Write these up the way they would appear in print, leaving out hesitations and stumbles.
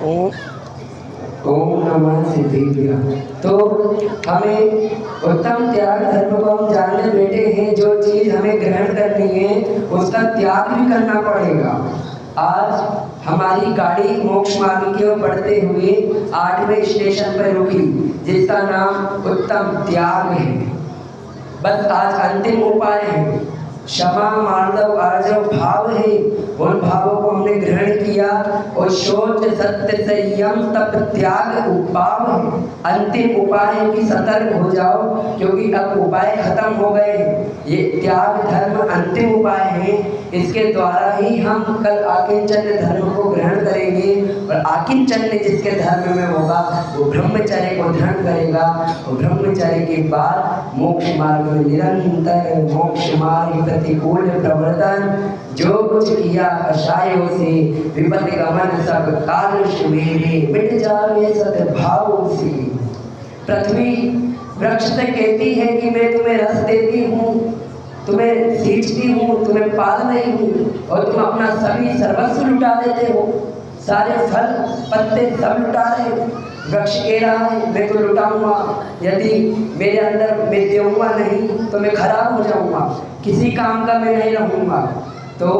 ओम नमः सिद्धेभ्यः। तो हमें उत्तम त्याग धर्म को हम जानने बैठे हैं। जो चीज हमें ग्रहण करनी है उसका त्याग भी करना पड़ेगा। आज हमारी गाड़ी मोक्ष मार्ग की ओर बढ़ते हुए 8वें स्टेशन पर रुकी, जिसका नाम उत्तम त्याग है। बस आज अंतिम उपाय है, क्षमा मार्दव आर्जव भाव है। उन भावों को हमने ग्रहण किया और शौच सत्य संयम तप त्याग उपाय है। अंतिम उपाय है कि सतर्क हो जाओ, क्योंकि अब उपाय खत्म हो गए। ये त्याग धर्म अंतिम उपाय है। इसके द्वारा ही हम कल आकिंचन्य धर्म को ग्रहण करेंगे और आकिंचन्य जिसके धर्म में होगा वो ब्रह्मचर्य को धारण करेगा और ब्रह्मचर्य के बाद मोक्ष मार्ग में निरंतर मोक्ष मार्ग प्रतिकूल प्रवर्तन जो कुछ किया कषायों से विपत्ति गमन सब काल मेरे मिट जावे सद्भाव से। पृथ्वी वृक्ष से कहती है कि मैं तुम्हें रस देती हूँ, तुम्हें सींचती हूँ, तुम्हें पाल रही हूँ, और तुम अपना सभी सर्वस्व लुटा देते हो। सारे फल पत्ते सब लुटा रहे हो। वृक्ष कह रहा है मैं तो लुटाऊंगा, यदि मेरे अंदर मैं देऊंगा नहीं तो मैं खराब हो जाऊंगा, किसी काम का मैं नहीं रहूंगा। तो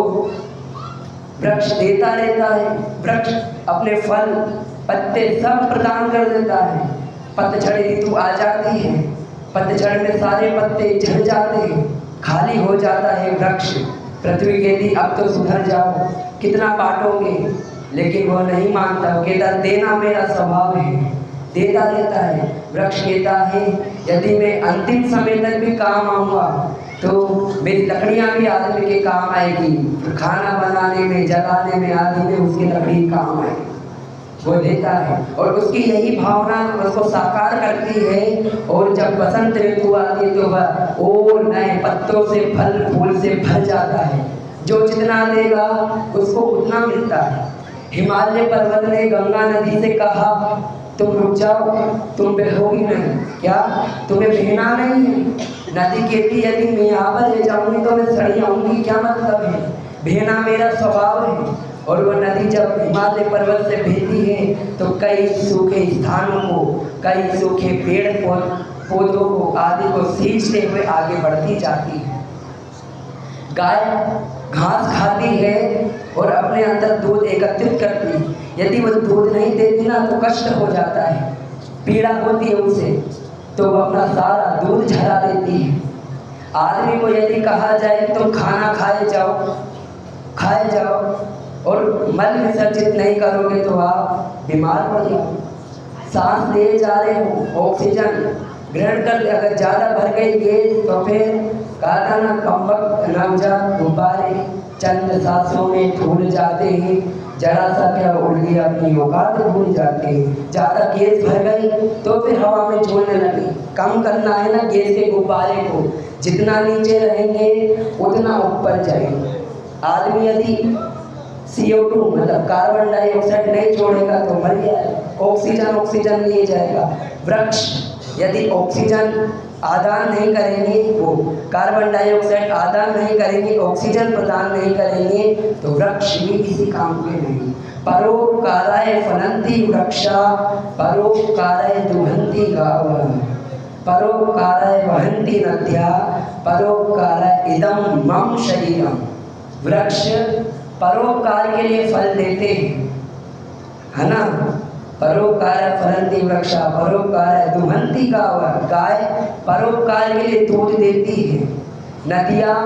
वृक्ष देता रहता है, वृक्ष अपने फल पत्ते सब प्रदान कर देता है। पतझड़ ऋतु आ जाती है, पतझड़ में सारे पत्ते झड़ जाते हैं, खाली हो जाता है वृक्ष। पृथ्वी कहती अब तो सुधर जाओ, कितना बांटोगे, लेकिन वो नहीं मानता। वो कहता देना मेरा स्वभाव है, देता रहता है। वृक्ष कहता है यदि मैं अंतिम समय तक भी काम आऊँगा तो मेरी लकड़ियाँ भी आदमी के काम आएगी, खाना बनाने में जलाने में आदि में उसकी लकड़ी काम आएगी। वो देता है और उसकी यही भावना उसको साकार करती है। और जब बसंत ऋतु आती है तो वह और नए पत्तों से फल फूल से भर जाता है। जो जितना देगा उसको उतना मिलता है। हिमालय पर्वत ने गंगा नदी से कहा तुम रुक जाओ, तुम बहोगी नहीं। क्या तुम्हें बहना नहीं है? नदी कहती यदि मैं यहाँ पर ले जाऊंगी तो मैं सड़ जाऊंगी, क्या मतलब है? बहना मेरा स्वभाव है। और वो नदी जब हिमालय पर्वत से बहती है तो कई सूखे स्थानों को, कई सूखे पेड़ पौधों को आदि को सींचते हुए आगे बढ़ती जाती है। गाय घास खाती है और अपने अंदर दूध एकत्रित करती है। यदि वो दूध नहीं देती ना तो कष्ट हो जाता है, पीड़ा होती है उसे, तो वो अपना सारा दूध झरा देती है। आदमी को यदि कहा जाए तुम खाना खाए जाओ और मल विसर्जित नहीं करोगे तो आप बीमार पड़ जाओ। सांस ले जा रहे हो, ऑक्सीजन ग्रहण कर ले, अगर ज़्यादा भर गई गैस तो फिर कहा ना कमबख्त नवजात गुब्बारे चंद सांसों में फूल जाते हैं, जरा सा क्या उड़ गया अपनी औकात भूल जाते हैं। ज़्यादा गैस भर गई तो फिर हवा में झूलने लगी। कम करना है ना गैस के गुब्बारे को, जितना नीचे रहेंगे उतना ऊपर जाएंगे। आदमी यदि CO2 मतलब कार्बन डाइऑक्साइड नहीं छोड़ेगा तो मर जाएगा, ऑक्सीजन लिए जाएगा। वृक्ष यदि ऑक्सीजन आदान नहीं करेंगे, वो कार्बन डाइऑक्साइड आदान नहीं करेंगे, ऑक्सीजन प्रदान नहीं करेंगे तो वृक्ष भी किसी काम के नहीं। परोपकाराय फलन्ति वृक्षा परोपकाराय दुहन्ति गावः परोपकाराय वहन्ति नद्या परोपकाराय इदं मम शरीरम। वृक्ष परोपकार के लिए फल देते हैं, है ना। परोपकार फलन्ति वृक्षा परोपकार दुहन्ति गावः, गाय परोपकार के लिए दूध देती है, नदियाँ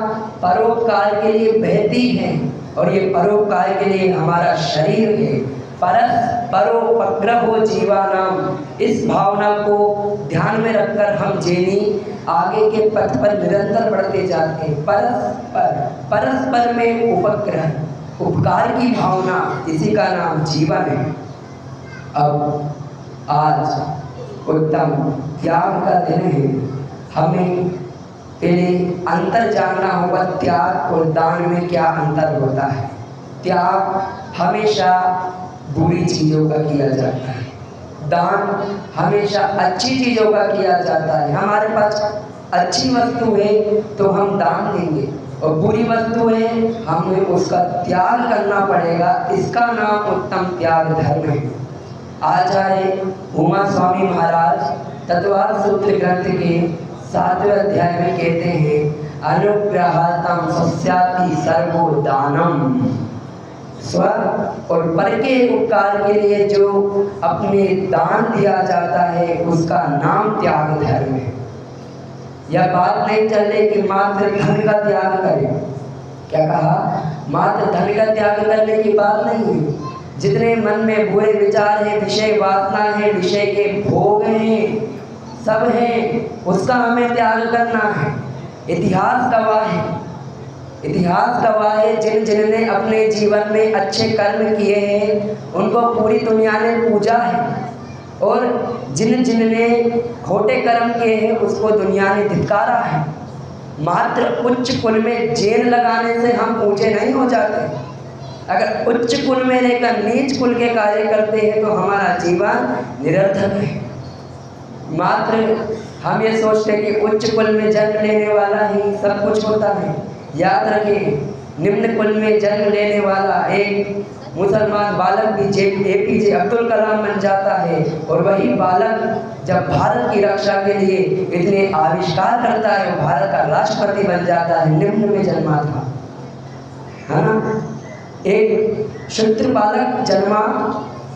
परोपकार के लिए बहती हैं, और ये परोपकार के लिए हमारा शरीर है। परस परोपग्रहो जीवानाम, इस भावना को ध्यान में रखकर हम जेनी आगे के पथ पर निरंतर बढ़ते जाते हैं। परस्पर में उपग्रह, उपकार की भावना, इसी का नाम जीवन है। अब आज उत्तम त्याग का दिन है। हमें पहले अंतर जानना होगा, त्याग और दान में क्या अंतर होता है। त्याग हमेशा बुरी चीज़ों का किया जाता है, दान हमेशा अच्छी चीज़ों का किया जाता है। हमारे पास अच्छी वस्तु है तो हम दान देंगे, और बुरी वस्तु है हमें उसका त्याग करना पड़ेगा। इसका नाम उत्तम त्याग धर्म है। आचार्य उमा स्वामी महाराज तत्वार्थ सूत्र ग्रंथ के 7वें अध्याय में कहते हैं, अनुग्रहार्थम सस्याति सर्वो दानम। स्व और पर के उपकार के लिए जो अपने दान दिया जाता है उसका नाम त्याग धर्म है। यह बात नहीं चल रही कि मात्र धन का त्याग करें। क्या कहा? मात्र धन का त्याग करने की बात नहीं है। जितने मन में बुरे विचार हैं, विषय वासना है, विषय के भोग हैं, सब है, उसका हमें त्याग करना है। इतिहास गवाह है, इतिहास गवाह है, जिन जिनने अपने जीवन में अच्छे कर्म किए हैं उनको पूरी दुनिया ने पूजा है, और जिन जिनने खोटे कर्म किए हैं उसको दुनिया ने धिक्कारा है। मात्र उच्च कुल में जेल लगाने से हम ऊंचे नहीं हो जाते। अगर उच्च कुल में रहकर नीच कुल के कार्य करते हैं तो हमारा जीवन निरर्थक है। मात्र हम ये सोचते हैं कि उच्च कुल में जन्म लेने वाला ही सब कुछ होता है। याद रखें, निम्न कुल में जन्म लेने वाला एक मुसलमान बालक भी APJ अब्दुल कलाम बन जाता है, और वही बालक जब भारत की रक्षा के लिए इतने आविष्कार करता है और भारत का राष्ट्रपति बन जाता है। निम्न में जन्मा था, है ना। एक शूद्र बालक जन्मा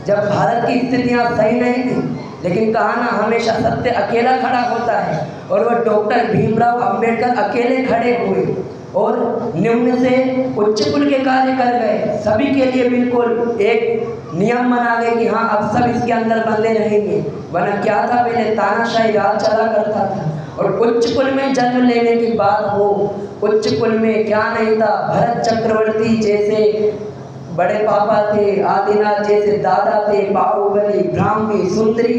जब भारत की स्थितियां सही नहीं थी, लेकिन कहा ना हमेशा सत्य अकेला खड़ा होता है, और वह डॉक्टर भीमराव अंबेडकर अकेले खड़े हुए और निम्न से उच्च कुल के कार्य कर गए। सभी के लिए बिल्कुल एक नियम बना गए कि हाँ अब सब इसके अंदर बंधे रहेंगे। वरना क्या था, पहले तानाशाही राज चला करता था। और उच्च कुल में जन्म लेने की बात हो, उच्च कुल में क्या नहीं था। भरत चक्रवर्ती जैसे बड़े पापा थे, आदिनाथ जैसे दादा थे, बाहुबली, ब्राह्मी, सुंदरी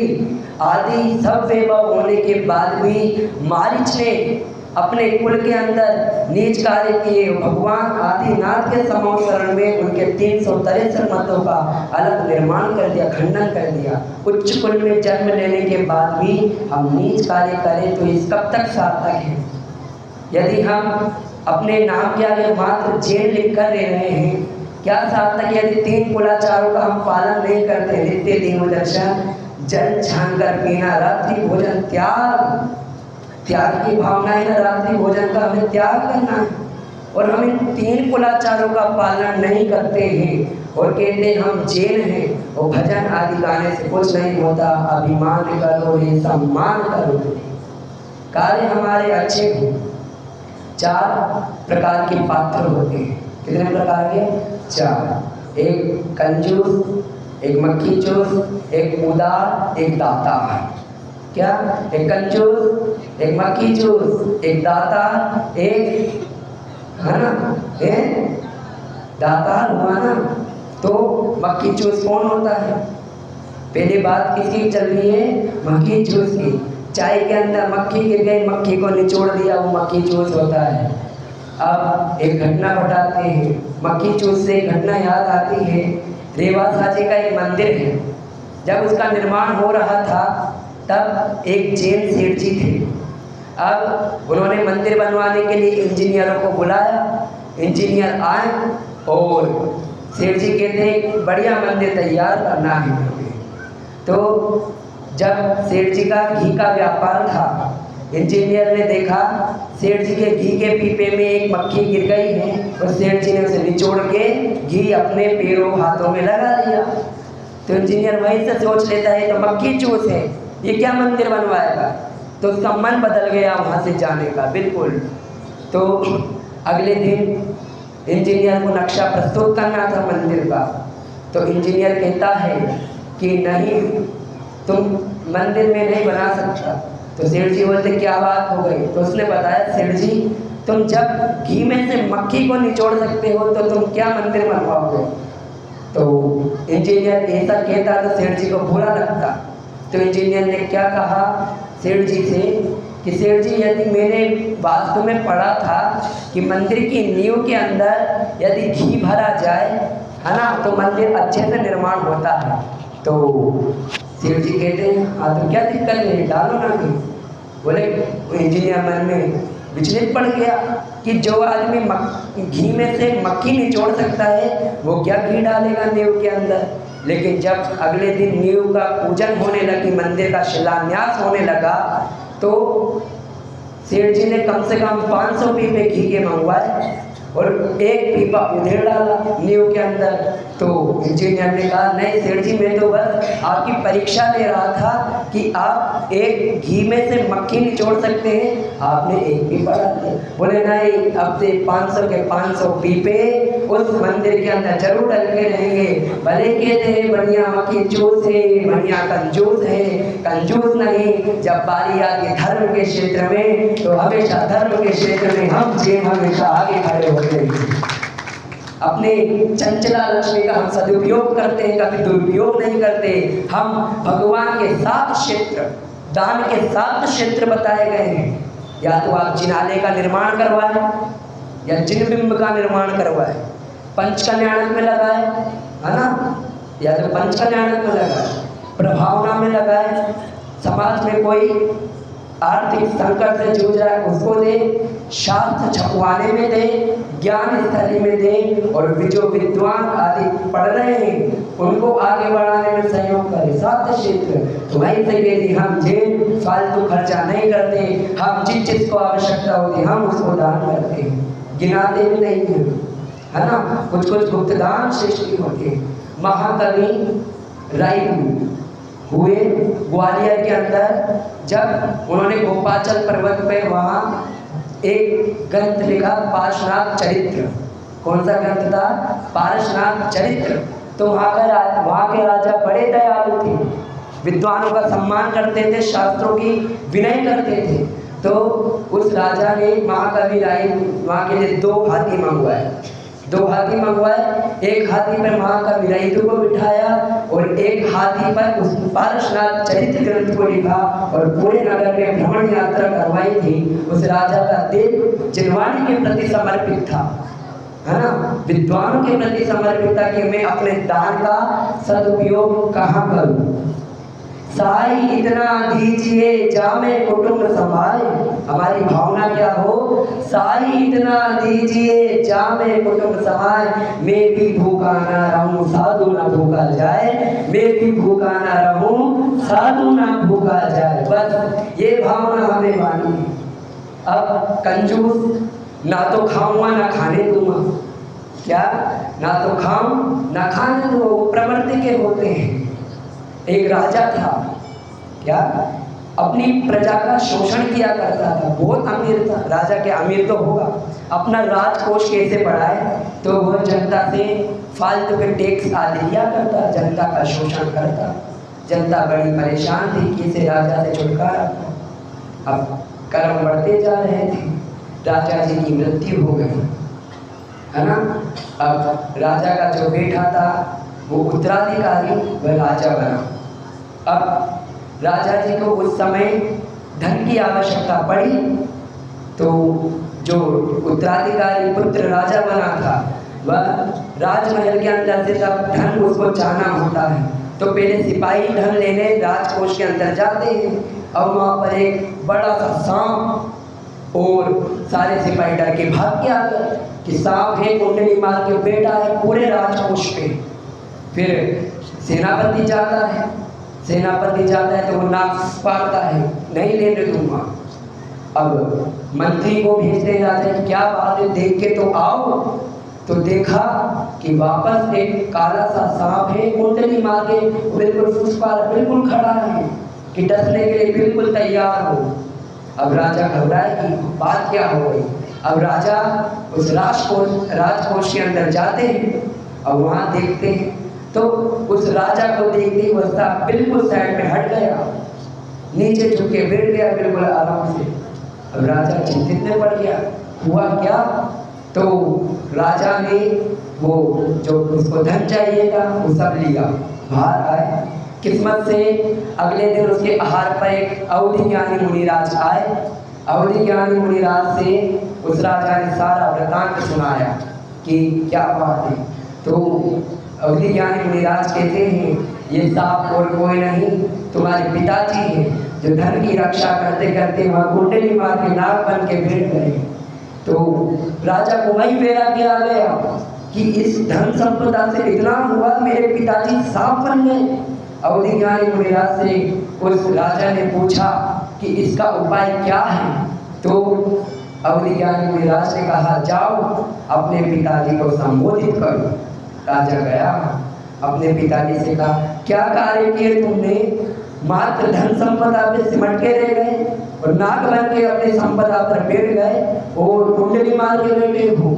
आदि सब वैभव होने के बाद भी मारीच ने अपने कुल के अंदर नीच कार्य किए। भगवान आदिनाथ के समोसरण में उनके 363 मतों का अलग निर्माण कर दिया, खंडन कर दिया। उच्च कुल में जन्म लेने के बाद भी हम नीच कार्य करें तो इस कब तक सार्थक है? यदि हम अपने नाम के आगे मात्र जेल लिख कर रह रहे हैं, क्या सार्थक? यदि 3 कुलाचारों का हम पालन नहीं करते, नित्य दीन दर्शन, जल छान कर पीना, रात्रि भोजन त्याग की भावना है ना, रात्रि भोजन का हमें त्याग करना है, और हम इन 3 कुलाचारों का पालन नहीं करते हैं और कहते हैं हम जेल हैं, और भजन आदि गाने से कुछ नहीं होता। अभिमान करो रे सम्मान करो, कार्य हमारे अच्छे हों। 4 प्रकार के पात्र होते हैं। कितने प्रकार के? 4। एक कंजूस, एक मक्खी चूस, एक उदार, एक दाता। क्या? एक कंजूस, एक मक्खी चूस, एक दाता, एक, है ना, एक दाता हुआ ना। तो मक्खी चूस कौन होता है? पहली बात किसकी चल रही है? मक्खी चूस की। चाय के अंदर मक्खी गिर गई, मक्खी को निचोड़ दिया, वो मक्खी चूस होता है। अब एक घटना बताते हैं, मक्खी चूस से घटना याद आती है। रेवासा जी का एक मंदिर है, जब उसका निर्माण हो रहा था तब एक जैन सेठ जी थे। अब उन्होंने मंदिर बनवाने के लिए इंजीनियरों को बुलाया। इंजीनियर आए और सेठ जी कहते हैं बढ़िया मंदिर तैयार करना है। तो जब सेठ जी का घी का व्यापार था, इंजीनियर ने देखा सेठ जी के घी के पीपे में एक मक्खी गिर गई है, और सेठ जी ने उसे निचोड़ के घी अपने पैरों हाथों में लगा लिया। तो इंजीनियर वहीं से सोच लेता है तो मक्खी चूस है, ये क्या मंदिर बनवाएगा। तो उसका मन बदल गया वहाँ से जाने का बिल्कुल। तो अगले दिन इंजीनियर को नक्शा प्रस्तुत करना था मंदिर का। तो इंजीनियर कहता है कि नहीं, तुम मंदिर में नहीं बना सकता। तो सेठ जी बोलते क्या बात हो गई? तो उसने बताया सेठ जी, तुम जब घी में से मक्खी को निचोड़ सकते हो तो तुम क्या मंदिर बनवाओगे? तो इंजीनियर ऐसा कहता तो सेठ जी को बुरा लगता। तो इंजीनियर ने क्या कहा सेठ जी से कि सेठ जी, यदि मैंने वास्तु में पढ़ा था कि मंदिर की नींव के अंदर यदि घी भरा जाए, है ना, तो मंदिर अच्छे से निर्माण होता है। तो सेठ जी कहते हैं हाँ तो क्या दिक्कत है, डालो ना घी। बोले इंजीनियर मन में विचलित पड़ गया कि जो आदमी घी में से मक्खी निचोड़ सकता है वो क्या घी डालेगा नींव के अंदर। लेकिन जब अगले दिन नींव का पूजन होने लगी, मंदिर का शिलान्यास होने लगा, तो सेठ जी ने कम से कम 500 पीपे घी के मंगवाए और एक पीपा उधेड़ डाला नींव के अंदर। तो इंजीनियर ने कहा, नहीं सेठ जी, मैं तो बस आपकी परीक्षा ले रहा था कि आप एक घी में से मक्खी निचोड़ सकते हैं, आपने एक पीपा डाल दिया। बोले नहीं, अब से 500 के 500 पीपे उस मंदिर के अंदर जरूर डल के रहेंगे। भले कहते हैं बढ़िया मक्खी चूस है, बढ़िया कंजूस है, कंजूस नहीं। जब बारी आती धर्म के क्षेत्र में, तो हमेशा धर्म के क्षेत्र में हम हमेशा आगे खड़े होते हैं। अपने चंचला लक्ष्मी का हम सदुपयोग करते हैं, कभी दुरुपयोग नहीं करते। हम भगवान के 7 क्षेत्र, दान के 7 क्षेत्र बताए गए हैं। या तो आप जिनाले का निर्माण करवाएं, या जिनबिंब का निर्माण करवाएं, पंचकल्याणक में लगाए, है ना, या तो पंचकल्याणक में लगाए, प्रभावना में लगाए, समाज में कोई आर्थिक संकट से जूझ रहा है उसको दे, शास्त्र छपवाने में दे, ज्ञान स्थली में दे, और जो विद्वान आदि पढ़ रहे हैं उनको आगे बढ़ाने में सहयोग करें। 7 क्षेत्र। तो वहीं से यदि हम जेब फालतू खर्चा नहीं करते, हम जिस चीज को आवश्यकता होती है हम उसको दान करते हैं, गिनाते भी नहीं हैं, है ना। कुछ गुप्त दान सृष्टि होते हैं। महाकवि रायडू हुए ग्वालियर के अंदर, जब उन्होंने गोपाचल पर्वत पे वहाँ एक ग्रंथ लिखा, पार्श्वनाथ चरित्र। कौन सा ग्रंथ था? पार्श्वनाथ चरित्र। तो वहाँ के राजा बड़े दयालु थे, विद्वानों का सम्मान करते थे, शास्त्रों की विनय करते थे। तो उस राजा ने महाकवि राय वहाँ के लिए 2 हाथी मंगवाए। 2 हाथी मंगवाए, एक हाथी पर महाकवि रायडू को बिठाया और एक हाथी पर उस पार्श्वनाथ चरित्र ग्रंथ को लिखा और पूरे नगर में भ्रमण यात्रा करवाई थी। उस राजा का दिल जिनवाणी के प्रति समर्पित था, है ना, विद्वानों के प्रति समर्पित था कि मैं अपने दान का सदुपयोग कहाँ करूँ। साई इतना दीजिए जामे कुटुंब समाए। हमारी भावना क्या हो? साई इतना दीजिए जामे कुटुंब समाए। मैं भी भूखा ना रहूं साधु ना भूखा जाए, मैं भी भूखा ना रहूं साधु ना भूखा जाए। बस ये भावना हमें मानी है। अब कंजूस ना तो खाऊंगा ना खाने दूंगा, क्या ना तो खाऊं ना खाने दूंगा, वो प्रवृत्ति के होते हैं। एक राजा था, क्या अपनी प्रजा का शोषण किया करता था, बहुत अमीर था, राजा के अमीर तो होगा, अपना राजकोष कैसे बढ़ाए, तो वह जनता से फालतू के टैक्स आदि लिया करता, जनता का शोषण करता। जनता बड़ी परेशान थी कि इसे राजा से छुटकारा पाओ। अब कर्म बढ़ते जा रहे थे, राजा जी की मृत्यु हो गई, है ना। अब राजा का जो बेटा था वो उत्तराधिकारी, वह राजा बना। अब राजा जी को उस समय धन की आवश्यकता पड़ी, तो जो उत्तराधिकारी पुत्र राजा बना था वह राजमहल के अंदर से तब धन उसको चाहना होता है, तो पहले सिपाही धन लेने राजकोष के अंदर जाते हैं। और वहाँ पर एक बड़ा सा सांप, और सारे सिपाही डर के भाग के आ गए कि सांप है, कुंडली मार के बेटा है पूरे राजकोष पे। फिर सेनापति जाता है, तो वो नाक पाड़ता है, नहीं लेने दूंगा। अब मंत्री को भेजते राजा, क्या बात है, देख के तो आओ। तो देखा कि वापस एक काला सा सांप है, कुंडली मार के बिल्कुल बिल्कुल खड़ा है कि डसने के लिए बिल्कुल तैयार हो। अब राजा घबराए कि बात क्या हो गई। अब राजा उस राजकोष के अंदर जाते हैं और वहाँ देखते हैं, तो उस राजा को देखते ही वह सांप बिल्कुल साइड में हट गया, नीचे झुक के बैठ गया बिल्कुल आराम से। अब राजा चिंतित में पड़ गया, हुआ क्या। तो राजा ने वो जो उसको धन चाहिए था वो सब लिया, बाहर आए। किस्मत से अगले दिन उसके आहार पर एक अवधि ज्ञानी मुनिराज आए। अवधि ज्ञानी मुनिराज से उस राजा ने सारा वृतांत सुनाया कि क्या बात है। तो अवधि ज्ञानी मुनिराज कहते हैं, ये सांप और कोई नहीं, तुम्हारे पिताजी हैं जो धन की रक्षा करते करते वहाँ कुंडली मार के नाग बन के बैठ गए। तो राजा को वहीं बेरा के आ गया कि इस धन संपदा से इतना हुआ, मेरे पिताजी सांप बन गए। अवधि ज्ञानी मुनिराज से उस राजा ने पूछा कि इसका उपाय क्या है। तो अवधि ज्ञानी मुनिराज ने कहा, जाओ अपने पिताजी को संबोधित करो। राजा गया, अपने पिताजी से कहा, क्या कार्य किए तुमने? मात्र धन संपदा पे सिमट के रह गए और नाग बन के अपने संपदा पर बैठ गए और कुंडली मार के बैठे हो।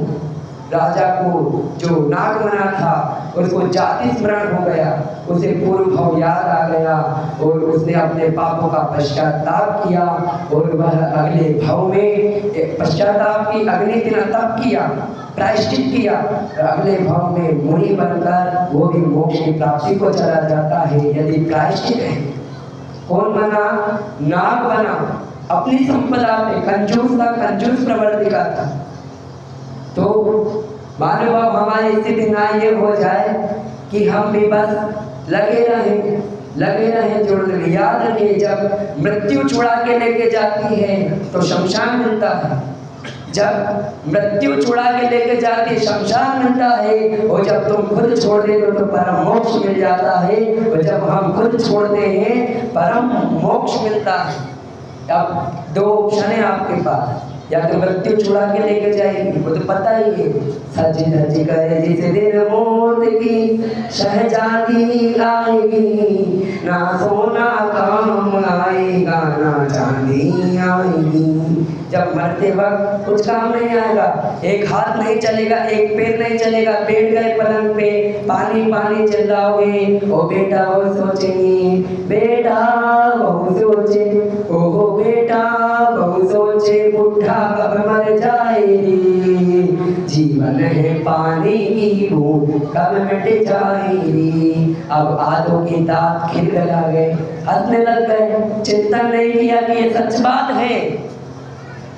राजा को जो नाग बना था उसको जाति स्मरण हो गया, उसे पूर्व भाव याद आ गया और उसने अपने पापों का पश्चाताप किया और वह अगले भाव में पश्चाताप की अगले दिन तप किया, प्रायश्चित किया और अगले भाव में मुनि बनकर वो भी मोक्ष की प्राप्ति को चला जाता है यदि प्रायश्चित है। कौन बना? नाग बना, अपनी संपदा पे कंजूस था, कंजूस प्रवृत्ति का था। तो मानव हमारी स्थिति ना ये हो जाए कि हम भी बस लगे रहें। जोड़ याद रखिए, जब मृत्यु छुड़ा के लेके जाती है तो शमशान मिलता है। जब मृत्यु छुड़ा के लेके जाती है शमशान मिलता है, और जब तुम खुद छोड़ देते हो तो परम मोक्ष मिल जाता है। और जब हम खुद छोड़ते हैं परम मोक्ष मिलता है। अब दो ऑप्शन है आपके पास, या तो मृत्यु छुड़ा के लेके जाएगी, वो तो पता ही है, सजी धजी करे जिस दिन मौत की शहजादी आएगी, ना सोना काम आएगा ना चांदी आएगी। जब मरते वक्त कुछ काम नहीं आएगा, एक हाथ नहीं चलेगा, एक पैर नहीं चलेगा, बैठ गए पलंग पे, पानी पानी चिल्लाओगे, ओ बेटा वो सोचेंगी, बेटा बहु सोचे, ओहो बेटा बहु सोचे, बुढ़ा कब मर जाएगी, जीवन है पानी की बूंद कब मिट जाएगी। अब आधों की दांत खिलने लगे, हंसने लग गए, चिंतन नहीं किया कि ये सच बात है,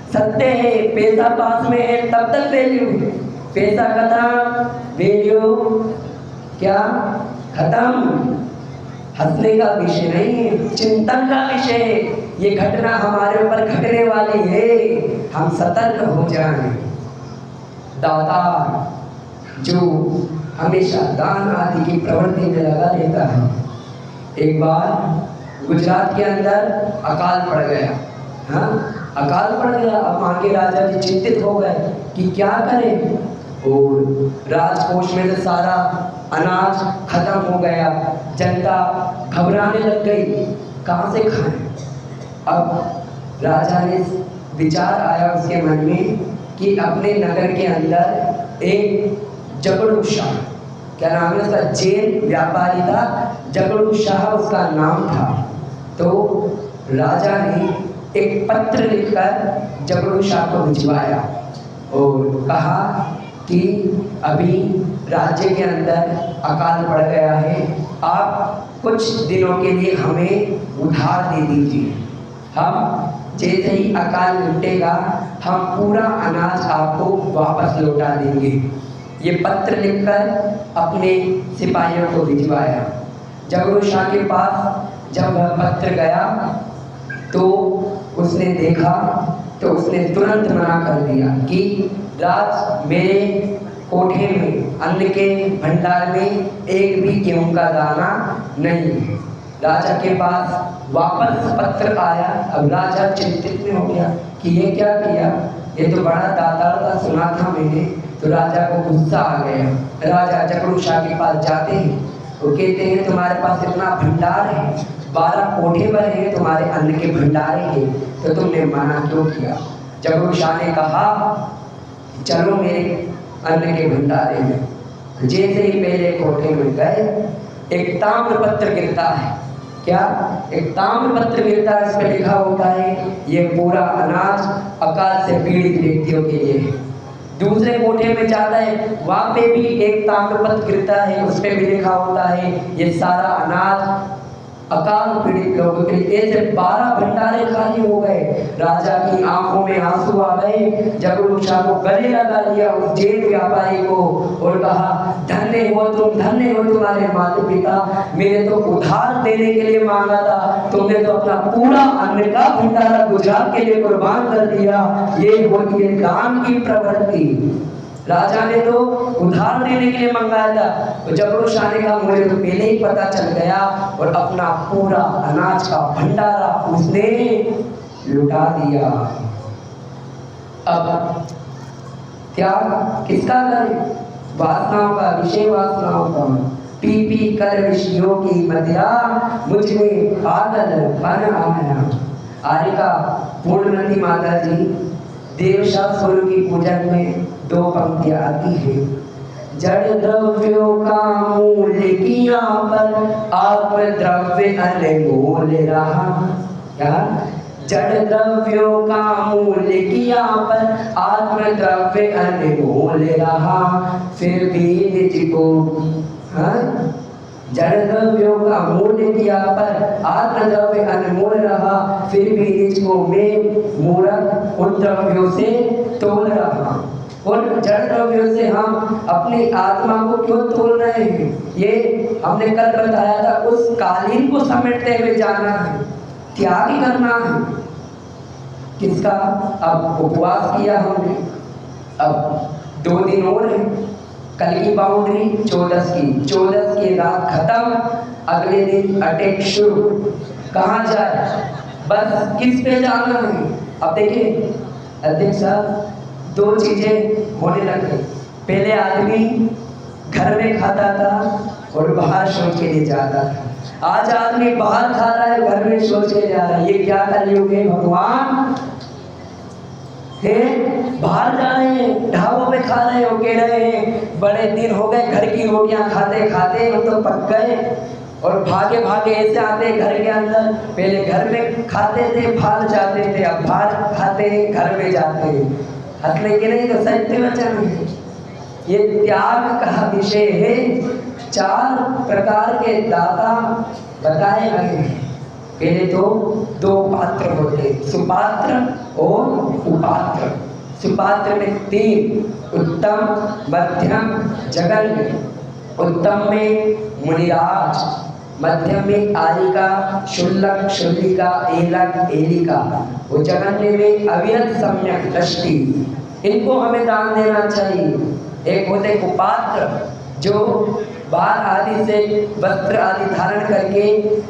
सत्य है, पैसा पास में है तब तक वैल्यू है, पैसा खत्म वैल्यू क्या खत्म। हंसने का विषय नहीं है, चिंतन का विषय है। ये घटना हमारे ऊपर घटने वाली है, हम सतर्क हो जाएं। दाता जो हमेशा दान आदि की प्रवृत्ति में लगा रहता है, एक बार गुजरात के अंदर अकाल पड़ गया। हाँ, अकाल पड़ गया। अब वहाँ के राजा जी चिंतित हो गए कि क्या करें, और राजकोष में से सारा अनाज खत्म हो गया, जनता घबराने लग गई, कहाँ से खाएं। अब राजा ने विचार आया उसके मन में कि अपने नगर के अंदर एक जगड़ू शाह, क्या नाम है उसका, जैन व्यापारी था, जगड़ू शाह उसका नाम था। तो राजा ने एक पत्र लिखकर जगड़ू शाह को भिजवाया और कहा कि अभी राज्य के अंदर अकाल पड़ गया है, आप कुछ दिनों के लिए हमें उधार दे दीजिए, हम जैसे ही अकाल निपटेगा हम पूरा अनाज आपको वापस लौटा देंगे। ये पत्र लिखकर अपने सिपाहियों को भिजवाया। जगड़ू शाह के पास जब वह पत्र गया तो उसने देखा तो उसने तुरंत मना कर दिया कि राज, मेरे कोठे में अन्न के भंडार में एक भी गेहूं का दाना नहीं है। राजा के पास वापस पत्र आया। अब राजा चिंतित में हो गया कि ये क्या किया, ये तो बड़ा दातार था, सुना था मैंने। तो राजा को गुस्सा आ गया। राजा जगड़ू शाह के पास जाते हैं, वो कहते हैं तुम्हारे पास इतना भंडार है, 12 कोठे पर है तुम्हारे अन्न के भंडारे हैं, तो तुमने मना क्यों किया। जगड़ू शाह ने कहा चलो मेरे अन्न के भंडारे में। जैसे ही पहले कोठे में गए, एक ताम्र पत्र गिरता है। क्या? एक ताम्र पत्र गिरता है, इस पर लिखा होता है ये पूरा अनाज अकाल से पीड़ित व्यक्तियों के लिए है। दूसरे कोठे में जाता है, वहां पे भी एक ताम्र पत्र गिरता है, उस पर भी लिखा होता है ये सारा अनाज अकाल पीड़ित लोगों के लिए। ऐसे 12 भंडारे खाली हो गए। राजा की आंखों में आंसू आ गए। जगड़ू शाह को गले लगा लिया उस जैन व्यापारी को और कहा धन्य हो तुम, धन्य हो तुम्हारे माता पिता, मैंने तो उधार देने के लिए मांगा था, तुमने तो अपना पूरा अन्न का भंडारा गुजरात के लिए कुर्बान कर दिया। ये होती है दान की प्रवृत्ति। राजा ने तो उधार देने के लिए मंगाया था, तो जबरू शाह ने कहा मुझे तो पहले ही पता चल गया, और अपना पूरा अनाज का भंडारा उसने लुटा दिया। अब त्याग किसका करें? वासनाओं का, विषय वासनाओं का। पी पी कर विषयों की मदिरा मुझ में पागल बन आया। आरिका पूर्णमती माता जी देवशास्त्रों की पूजन में 2 पंक्तियां आती है। जड़ द्रव्यों का मूल्य किया पर आत्म द्रव्य अनमोल रहा। क्या? जड़ द्रव्यों का मूल्य किया पर आत्म द्रव्य अनमोल रहा, फिर भी निज को जड़ द्रव्यों का मूल्य किया पर आत्म द्रव्य अनमोल रहा, फिर भी निज को मैं मूर्ख उन द्रव्यों से तोल रहा। और जड़ द्रव्यों से हम अपनी आत्मा को क्यों तोल रहे हैं? ये हमने कल बताया था, उस कालीन को समेटते हुए जाना है, त्याग करना है। किसका? अब उपवास किया हमने, अब 2 दिन और है, कल की बाउंड्री 14 की, 14 की रात खत्म, अगले दिन अटैक शुरू। कहाँ जाए? बस किस पे जाना है? अब देखिए अध्यक्ष साहब, 2 चीजें होने लगी। पहले आदमी घर में खाता था और बाहर शौच के लिए जाता था। आज आदमी बाहर खा रहा है, घर में शौच के जा रहा है। ये क्या कलयुग है भगवान? है बाहर जा रहे हैं, ढाबों पे खा रहे हो, कह रहे हैं बड़े दिन हो गए घर की रोटियां खाते खाते हम तो पक गए, और भागे भागे ऐसे आते घर के अंदर। पहले घर में खाते थे, बाहर जाते थे, अब बाहर खाते हैं, घर में जाते हैं। हंसने के नहीं तो सत्य वचन है। ये त्याग का विषय है। 4 प्रकार के दाता बताए गए हैं। पहले तो 2 पात्र होते, सुपात्र और कुपात्र। सुपात्र में 3, उत्तम, मध्यम, जघन्य। उत्तम में मुनिराज, मध्यम में आलिका, शुल्लक, शुल्लिका, एलक, एलिका, और जघन्य में अविरत सम्यक दृष्टि। इनको हमें दान देना चाहिए। एक होते कुपात्र, जो बाल आदि से वस्त्र आदि धारण करके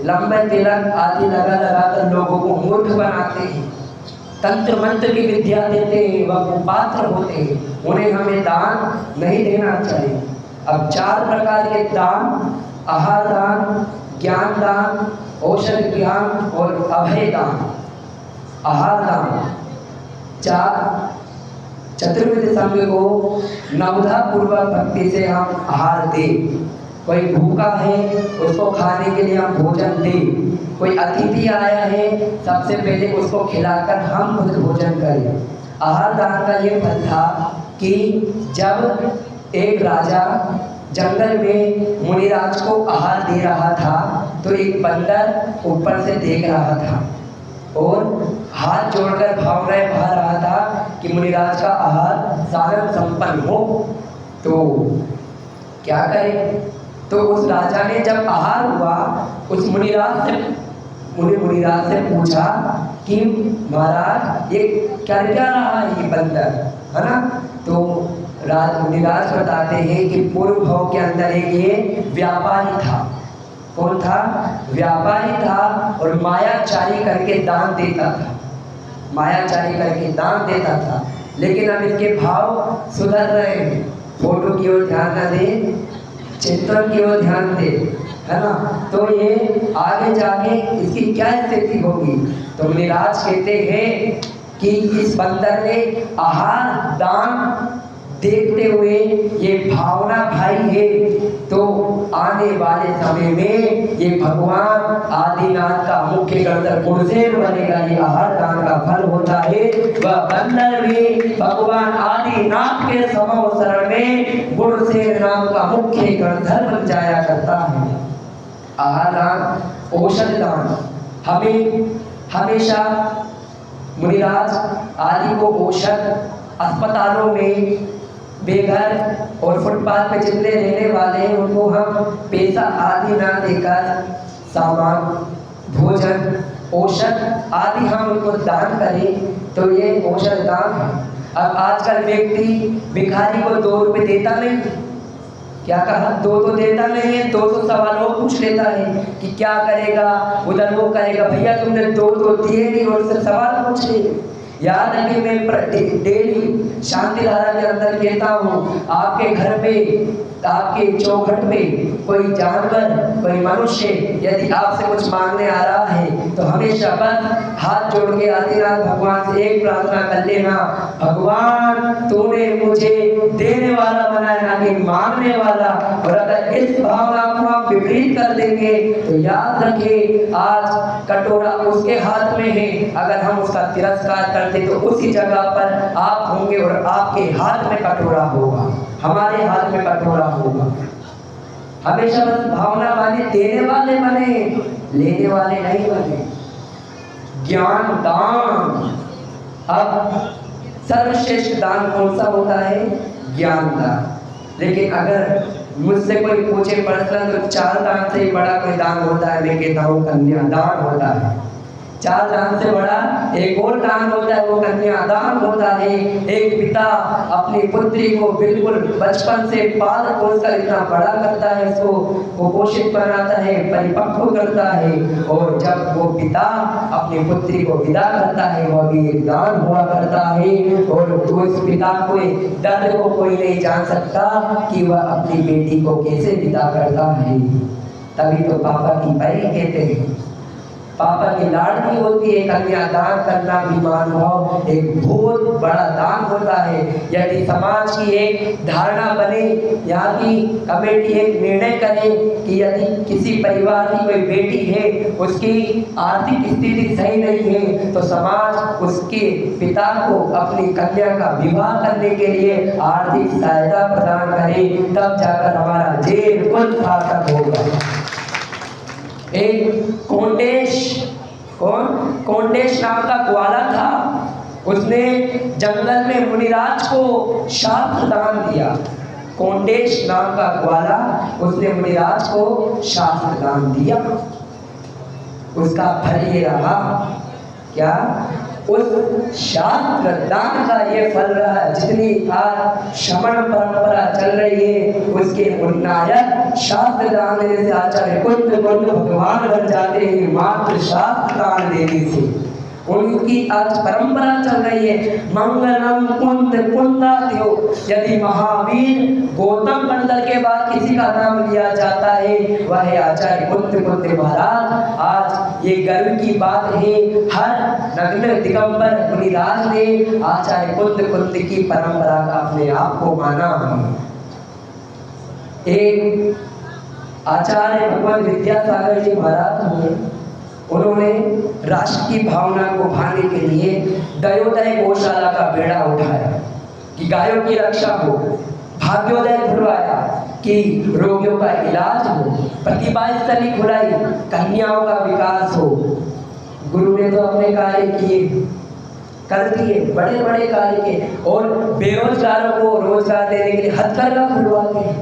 लंबे तिलक आदि लगा कर लोगों को मूर्ख बनाते हैं, तंत्र मंत्र की विद्या देते हैं, वह कुपात्र होते हैं। उन्हें हमें दान नहीं देना चाहिए। अब 4 प्रकार के दान, आहार दान, ज्ञान दान, औषध ज्ञान और अभय दान। आहार दान 4 चतुर्विध संघ को नवधा पूर्वक भक्ति से हम आहार दें। कोई भूखा है उसको खाने के लिए हम भोजन दें। कोई अतिथि आया है सबसे पहले उसको खिलाकर हम खुद भोजन करें। आहार दान का ये फल था कि जब एक राजा जंगल में मुनिराज को आहार दे रहा था, तो एक बंदर ऊपर से देख रहा था और हाथ जोड़कर भाव रहा था कि मुनिराज का आहार साधन संपन्न हो। तो क्या करे? तो उस राजा ने जब आहार हुआ, उस मुनिराज से पूछा कि महाराज ये क्या रहा है ये बंदर, है ना? तो मुनिराज बताते हैं कि पूर्व भाव के अंदर एक ये व्यापारी था। कौन था? व्यापारी था, और मायाचारी करके दान देता था। मायाचारी करके दान देता था, लेकिन अब इनके भाव सुधर रहे हैं। फोटो की ओर ध्यान न दे, चिंतन की ओर ध्यान दे, है ना? तो ये आगे जाके इसकी क्या स्थिति होगी? तो मुनिराज कहते हैं कि इस बंदर ने आहार दान देखते हुए ये भावना भाई है, तो आने वाले समय में ये भगवान आदिनाथ का मुख्य गणधर गुणसेन बनेगा। ये आहार दान का फल होता है। वह बंदर भी भगवान आदिनाथ के समूह शरण में गुणसेन नाम का मुख्य गणधर बन जाया करता है। आहार दान, औषध दान, हमें हमेशा मुनिराज आदि को औषध अस्पतालों में बेघर और फुटपाथ पे जितने रहने वाले हैं उनको हम पैसा आदि ना देकर सामान, भोजन, औषध आदि हम उनको दान करें, तो ये औषध दान है। अब आजकल व्यक्ति भिखारी को 2 रुपए देता नहीं, क्या कहा, 2 तो देता नहीं है, 200 सवाल वो पूछ लेता है कि क्या करेगा, उधर वो करेगा। भैया तुमने 2 तो दिए नहीं और उससे सवाल पूछ लिए। याद है कि मैं डेली शांति धारा के अंदर कहता हूँ, आपके घर पे, आपके चौखट में कोई जानवर, कोई मनुष्य यदि आपसे कुछ मांगने आ रहा है तो हमेशा बस हाथ जोड़ के आदिनाथ भगवान से एक प्रार्थना कर लेना, भगवान तूने मुझे देने वाला बनाया ना कि मांगने वाला। और अगर इस भावना को आप विपरीत कर देंगे तो याद रखिए, आज कटोरा उसके हाथ में है, अगर हम उसका तिरस्कार करते तो उसी जगह पर आप होंगे और आपके हाथ में कटोरा होगा, हमारे हाथ में कटोरा होगा। हमेशा बस भावना वाले देने वाले बने, लेने वाले नहीं बने। ज्ञान दान, अब सर्वश्रेष्ठ दान कौन सा होता है? ज्ञान दान। लेकिन अगर मुझसे कोई पूछे पर्सनल तो 4 दान से बड़ा कोई दान होता है, मैं कहता हूँ कन्यादान होता है। 4 दान से बड़ा एक और दान होता है, वो कन्यादान होता है। एक पिता अपनी पुत्री को बिल्कुल बचपन से पाल पोस कर इतना बड़ा करता है, उसको कुपोषित बनाता है, परिपक्व करता है, और जब वो पिता अपनी पुत्री को विदा करता है वह भी एक दान हुआ करता है। और उस पिता को दर्द को कोई नहीं जान सकता कि वह अपनी बेटी को कैसे विदा करता है। तभी तो पापा की परी कहते हैं, पापा की लाडली होती है। कन्यादान करना भी मानव एक बहुत बड़ा दान होता है। यदि समाज की एक धारणा बने, यहाँ की कमेटी एक निर्णय करे कि यदि किसी परिवार की कोई बेटी है, उसकी आर्थिक स्थिति सही नहीं है, तो समाज उसके पिता को अपनी कन्या का विवाह करने के लिए आर्थिक सहायता प्रदान करे, तब जाकर हमारा जेल कुल सार्थक होगा। एक कोंडेश नाम का ग्वाला था, उसने जंगल में मुनिराज को शास्त्र दान दिया। कोंडेश नाम का ग्वाला, उसने मुनिराज को शास्त्र दान दिया। उसका फल ये रहा, क्या? उस शास्त्र दान का ये फल रहा। जितनी आज श्रमण परंपरा चल रही है, उसके उन्नायक शास्त्र दान देने से आचार्य कुंद भगवान बन जाते हैं, मात्र शास्त्र दान देने से। उनकी आज परंपरा चल रही है, मंगलम कुंद कुंदात्यो। यदि महावीर गौतम मंडल के बाद किसी का नाम लिया जाता है वह है आचार्य कुंद महाराज। आज ये गर्व की बात है, हर नग्न दिगंबर मुनिराज ने आचार्य कुंद की परंपरा का अपने आप को माना। एक आचार्य भगवान विद्यासागर जी महाराज हुए, उन्होंने राष्ट्र की भावना को भाने के लिए दयोदय गौशाला का बेड़ा उठाया कि गायों की रक्षा हो, भाग्योदय खुलवाया कि रोगियों का इलाज हो, प्रतिभा स्थली खुलाई, कन्याओं का विकास हो। गुरु ने तो अपने कार्य किए, कर दिए, बड़े बड़े कार्य किए, और बेरोजगारों को रोजगार देने के लिए हथकरघा खुलवाते।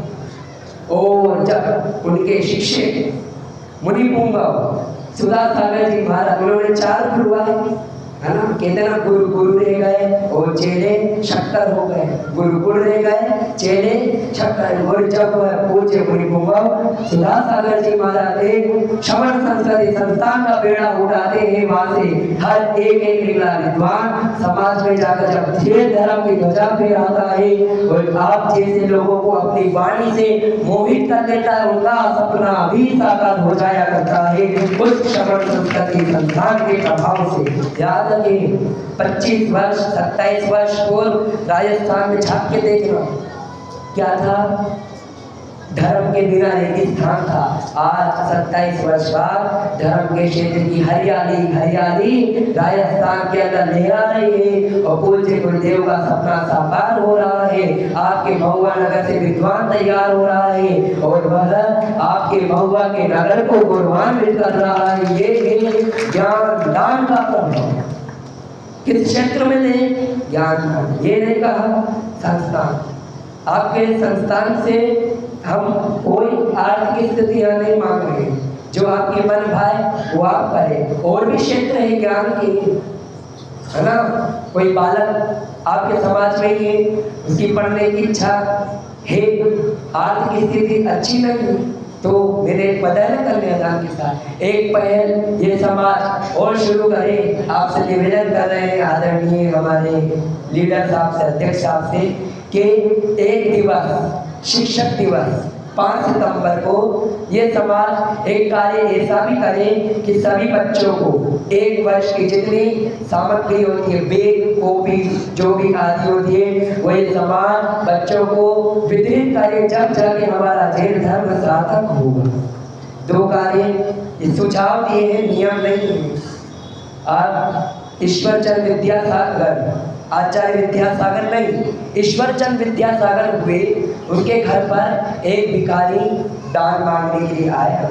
और जब उनके शिक्षक मुनि पुंगव सुधासागर जी महाराज, उन्होंने 4 खुलवाए, है ना, कहते ना, गुरु रह गए और चेले शक्कर हो गए, गुरुकुल रह गए, चेले शक्कर। और जब पूज्य मुनि पुंगव सुधासागर जी महाराज एक श्रवण संस्कृति संस्थान का बेड़ा उठाते हैं, वहां से हर एक निकला विद्वान समाज में जाकर जब धीरे धर्म की ध्वजा फहराता है और आप जैसे लोगों को अपनी वाणी से मोहित कर लेता है, उनका सपना भी साकार हो जाया करता है उस श्रवण संस्कृति संस्थान के प्रभाव से। याद रखिए, 25 वर्ष 27 वर्ष पूर्व राजस्थान में झांक के देखना, क्या था? धर्म के बिना रेगिस्तान था। आज 27 वर्ष बाद धर्म के क्षेत्र की हरियाली राजस्थान के अंदर लहरा रही है और पूज्य गुरुदेव का सपना साकार हो रहा है। आपके महुआ नगर से विद्वान तैयार हो रहा है और वह आपके महुआ के नगर को गौरवान्वित कर रहा है। ये ज्ञान दान का प्रभाव किस क्षेत्र में दे? ज्ञान। ये नहीं कहा संस्थान, आपके संस्थान से हम कोई आर्थिक स्थितियां नहीं मांग रहे, जो आपके मन भाए वो आप करें। और भी क्षेत्र है ज्ञान के, है ना। कोई बालक आपके समाज में ही है, उसकी पढ़ने की इच्छा है, आर्थिक स्थिति अच्छी नहीं, तो मेरे पहल कन्यादान के साथ एक पहल ये समाज और शुरू करे। आपसे निवेदन कर रहे हैं आदरणीय हमारे लीडर साहब से, अध्यक्ष साहब से, कि एक दिवस शिक्षक दिवस 5 सितंबर को ये समाज एक कार्य ऐसा भी करे कि सभी बच्चों को 1 वर्ष की जितनी सामग्री होती है, बैग, कॉपी, जो भी आदि होती है, वो ये समाज बच्चों को वितरित करे, जब जाके हमारा जैन धर्म सार्थक होगा। 2 कार्य ये सुझाव दिए हैं, नियम नहीं है। आज ईश्वरचंद विद्यासागर, आचार्य विद्यासागर नहीं, ईश्वरचंद विद्यासागर हुए, उनके घर पर एक भिखारी दान मांगने के लिए आया,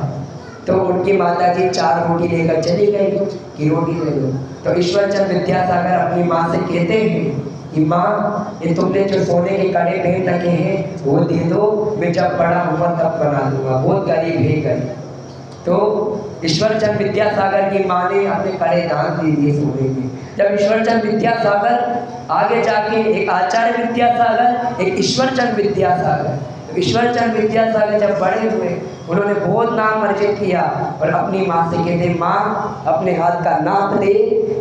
तो उनकी माताजी 4 रोटी लेकर चली गई कि रोटी दे दो। तो ईश्वरचंद विद्यासागर अपनी माँ से कहते हैं कि माँ, ये तुमने जो सोने के कड़े पहन रखे हैं वो दे दो, मैं जब बड़ा हुआ तब बना दूंगा, बहुत गरीब है गई। तो ईश्वरचंद विद्यासागर की माँ ने अपने कड़े दान दे दिए सोने के। जब ईश्वरचंद विद्यासागर आगे जाके एक आचार्य विद्यासागर, एक ईश्वरचंद विद्यासागर, ईश्वरचंद विद्यासागर जब बड़े हुए, उन्होंने बहुत नाम अर्जित किया और अपनी माँ से कहते, माँ अपने हाथ का नाप दे,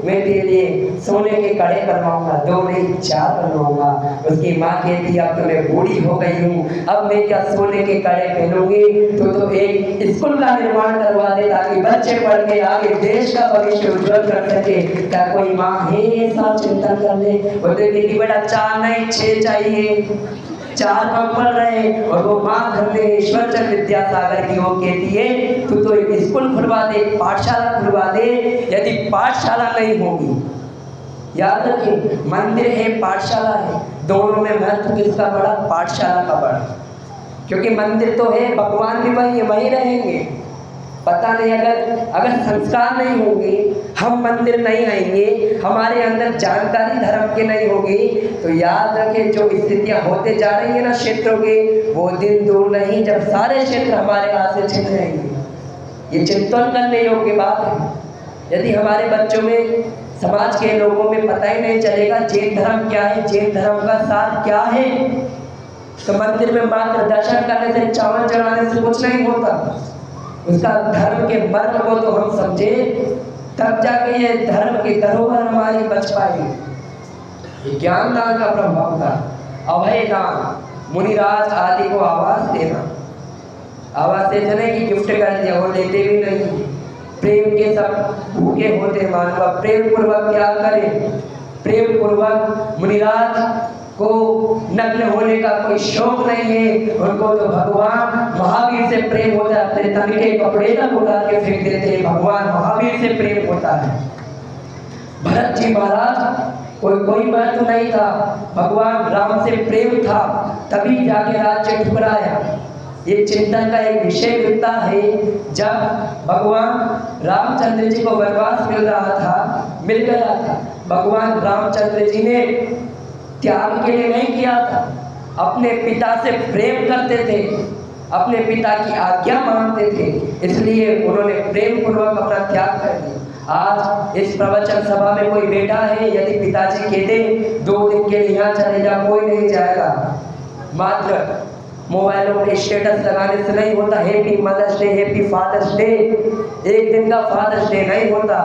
मैं तेरे लिए सोने के कड़े बनवाऊंगा, 2 नहीं 4 बनवाऊंगा। उसकी माँ कहती, अब तो मैं बूढ़ी हो गई हूँ, अब मैं क्या सोने के कड़े पहनूंगी, तो एक स्कूल का निर्माण करवा दे ताकि बच्चे पढ़ के आगे देश का भविष्य उज्जवल कर सके। क्या कोई माँ है ऐसा चिंता कर ले? वो देखती कि बेटा 4 नहीं 6 चाहिए, 4 कम रहे, और वो माँ घर में ईश्वरचंद विद्यासागर की वो कहती है, तू तो एक स्कूल खुलवा दे, एक पाठशाला खुलवा दे। यदि पाठशाला नहीं होगी, याद रखिए, मंदिर है, पाठशाला है, दोनों में महत्व किसका बड़ा? पाठशाला का बड़ा, क्योंकि मंदिर तो है, भगवान भी वही रहेंगे। पता नहीं, अगर संस्कार नहीं होंगे, हम मंदिर नहीं आएंगे, हमारे अंदर जानकारी धर्म की नहीं होगी, तो याद रखें जो स्थितियां होते जा रही है ना क्षेत्रों के, वो दिन दूर नहीं जब सारे क्षेत्र हमारे हाथ से छिन जाएंगे। ये चिंतन करने योग्य बात है। यदि हमारे बच्चों में, समाज के लोगों में पता ही नहीं चलेगा जैन धर्म क्या है, जैन धर्म का सार क्या है, तो मंदिर में मात्र दर्शन करने से, चावल चढ़ाने से कुछ नहीं होता। उसका धर्म के मर्म को तो हम समझे, तब जाके ये धर्म की धरोहर हमारी बच पाएगी। ज्ञान दान का प्रभाव था, अभय दान, मुनिराज आदि को आवास देना, आवास देने की गिफ्ट कर दिया, वो लेते भी नहीं। प्रेम के सब भूखे होते मानव, प्रेम पूर्वक क्या करें? प्रेम पूर्वक मुनिराज को नग्न होने का कोई शौक नहीं है, उनको तो भगवान महावीर से प्रेम होता है, अपने तन के कपड़े तक उड़ा के फेंक देते हैं, भगवान महावीर से प्रेम होता है। भरत जी महाराज कोई महत्व नहीं था, भगवान राम से प्रेम था, तभी जाके राज्य ठुकराया। ये चिंतन का एक विषय मिलता है, जब भगवान रामचंद्र जी को वनवास मिल गया था, भगवान रामचंद्र जी ने त्याग के लिए नहीं किया था, अपने पिता से प्रेम करते थे, अपने पिता की आज्ञा मानते थे, इसलिए उन्होंने प्रेम पूर्वक अपना त्याग कर दिया। आज इस प्रवचन सभा में कोई बैठा है, यदि पिताजी कहते 2 दिन के लिए यहाँ चले जा, कोई नहीं जाएगा। मात्र मोबाइलों पे स्टेटस लगाने से नहीं होता। Happy mother's day, happy father's day, एक दिन का फादर्स डे नहीं होता।